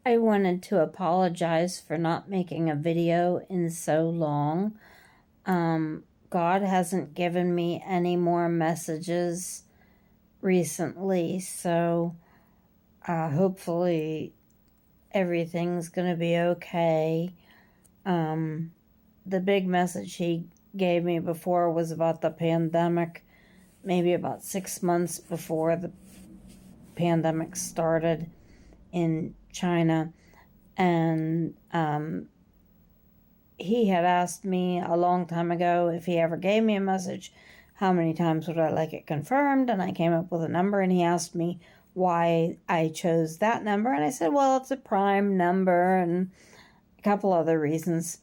I wanted to apologize for not making a video in so long. God hasn't given me any more messages recently, so hopefully everything's going to be okay. The big message he gave me before was about the pandemic, maybe about 6 months before the pandemic started in China. And he had asked me a long time ago if he ever gave me a message, how many times would I like it confirmed? And I came up with a number, and he asked me why I chose that number. And I said, well, it's a prime number and a couple other reasons.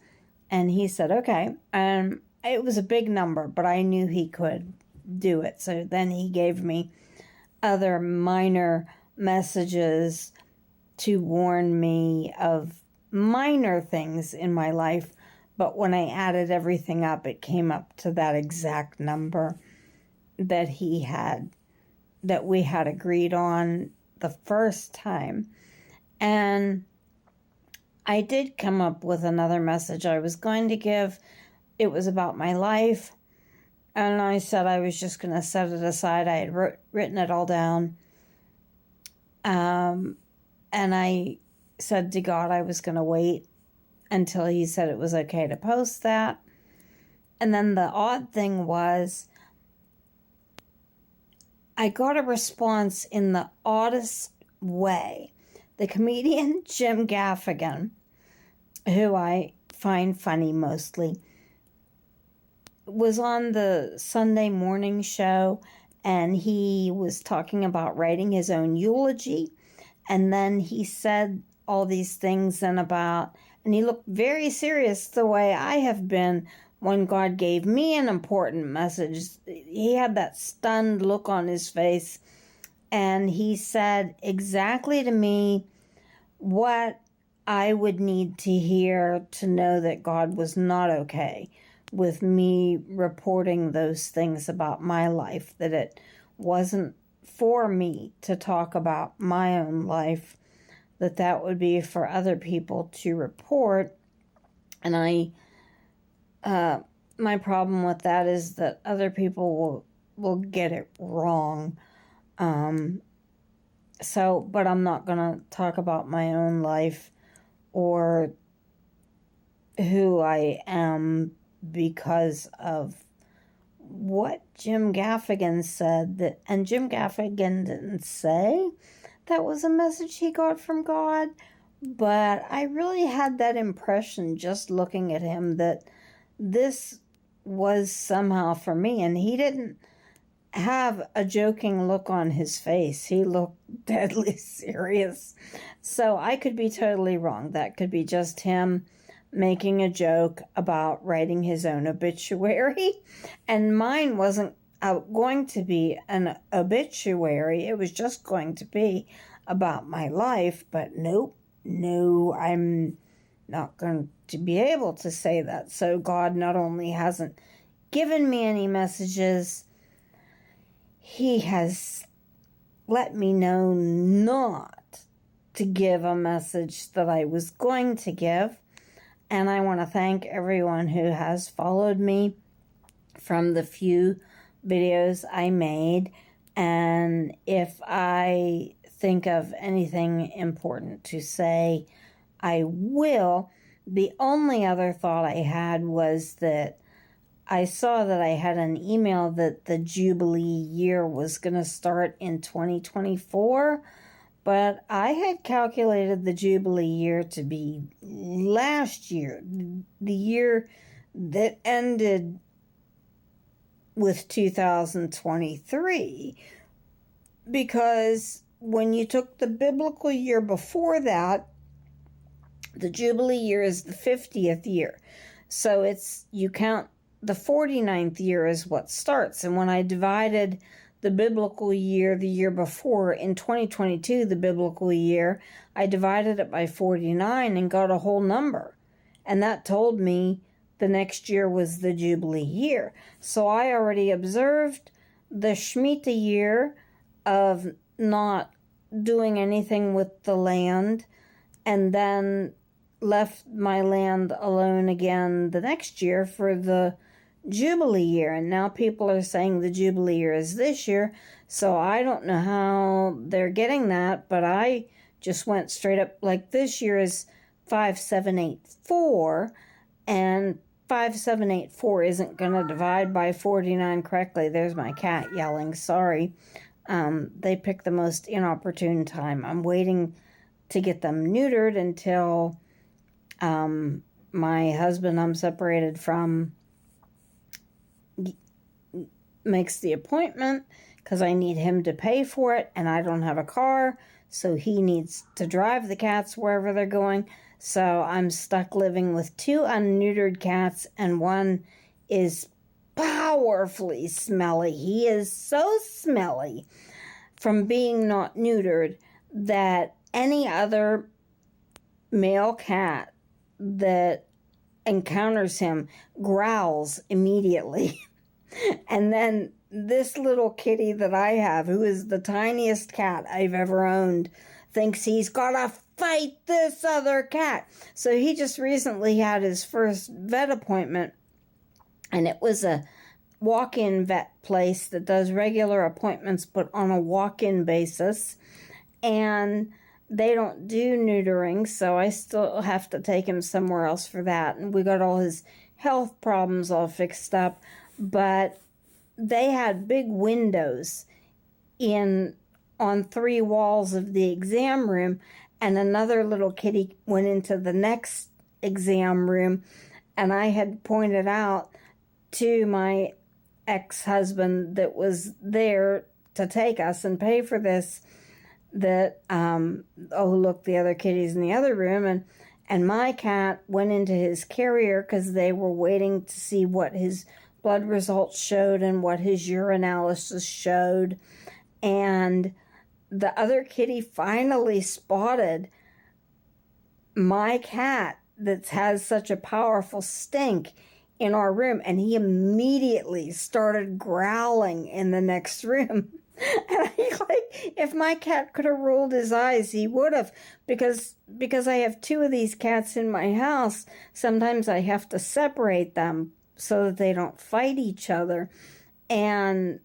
And he said, okay. And it was a big number, but I knew he could do it. So then he gave me other minor messages to warn me of minor things in my life. But when I added everything up, it came up to that exact number that we had agreed on the first time. And I did come up with another message I was going to give. It was about my life. And I said I was just going to set it aside. I had written it all down. And I said to God I was going to wait until he said it was okay to post that. And then the odd thing was, I got a response in the oddest way. The comedian Jim Gaffigan, who I find funny mostly, was on the Sunday morning show, and he was talking about writing his own eulogy. And then he said all these things and he looked very serious, the way I have been when God gave me an important message. He had that stunned look on his face, and he said exactly to me what I would need to hear to know that God was not okay with me reporting those things about my life, that it wasn't for me to talk about my own life, that would be for other people to report. And my problem with that is that other people will get it wrong. But I'm not going to talk about my own life or who I am because of what Jim Gaffigan said. And Jim Gaffigan didn't say that was a message he got from God, but I really had that impression just looking at him that this was somehow for me. And he didn't have a joking look on his face. He looked deadly serious. So I could be totally wrong. That could be just him making a joke about writing his own obituary. And mine wasn't going to be an obituary. It was just going to be about my life. But no, I'm not going to be able to say that. So God not only hasn't given me any messages, he has let me know not to give a message that I was going to give. And I want to thank everyone who has followed me from the few videos I made. And if I think of anything important to say, I will. The only other thought I had was that I saw that I had an email that the Jubilee Year was going to start in 2024, but I had calculated the Jubilee Year to be last year, the year that ended with 2023, because when you took the biblical year before that, the Jubilee Year is the 50th year. So you count the 49th year is what starts. And when I divided the biblical year the year before, in 2022, the biblical year, I divided it by 49 and got a whole number. And that told me the next year was the Jubilee Year. So I already observed the Shemitah year of not doing anything with the land and then left my land alone again the next year for the Jubilee Year. And now people are saying the Jubilee Year is this year, so I don't know how they're getting that, but I just went straight up, like, this year is 5784, and 5784 isn't going to divide by 49 correctly. There's my cat yelling, sorry. They picked the most inopportune time. I'm waiting to get them neutered until my husband I'm separated from makes the appointment, because I need him to pay for it, and I don't have a car, so he needs to drive the cats wherever they're going. So I'm stuck living with 2 unneutered cats, and one is powerfully smelly. He is so smelly from being not neutered that any other male cat that encounters him growls immediately. And then this little kitty that I have, who is the tiniest cat I've ever owned, thinks he's got to fight this other cat. So he just recently had his first vet appointment, and it was a walk-in vet place that does regular appointments but on a walk-in basis, and they don't do neutering, so I still have to take him somewhere else for that. And we got all his health problems all fixed up, but they had big windows on 3 walls of the exam room, and another little kitty went into the next exam room, and I had pointed out to my ex-husband that was there to take us and pay for this, that, oh, look, the other kitty's in the other room, and my cat went into his carrier because they were waiting to see what his blood results showed and what his urinalysis showed, and the other kitty finally spotted my cat that has such a powerful stink in our room, and he immediately started growling in the next room. And if my cat could have rolled his eyes, he would have, because I have 2 of these cats in my house. Sometimes I have to separate them so that they don't fight each other. And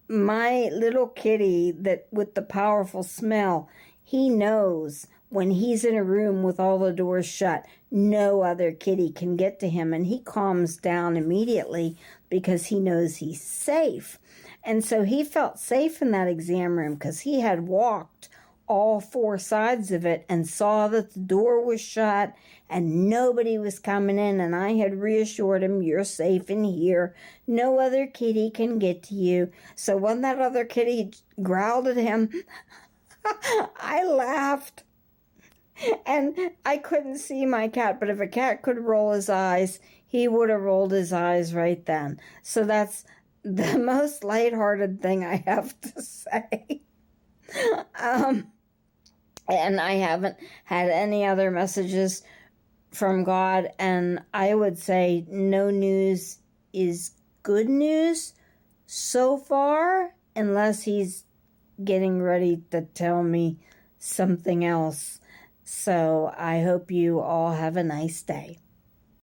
my little kitty that with the powerful smell, he knows when he's in a room with all the doors shut, no other kitty can get to him, and he calms down immediately because he knows he's safe. And so he felt safe in that exam room because he had walked all 4 sides of it and saw that the door was shut and nobody was coming in, and I had reassured him, you're safe in here. No other kitty can get to you. So when that other kitty growled at him, I laughed. And I couldn't see my cat, but if a cat could roll his eyes, he would have rolled his eyes right then. So that's the most lighthearted thing I have to say. And I haven't had any other messages from God, and I would say no news is good news so far, unless he's getting ready to tell me something else. So I hope you all have a nice day.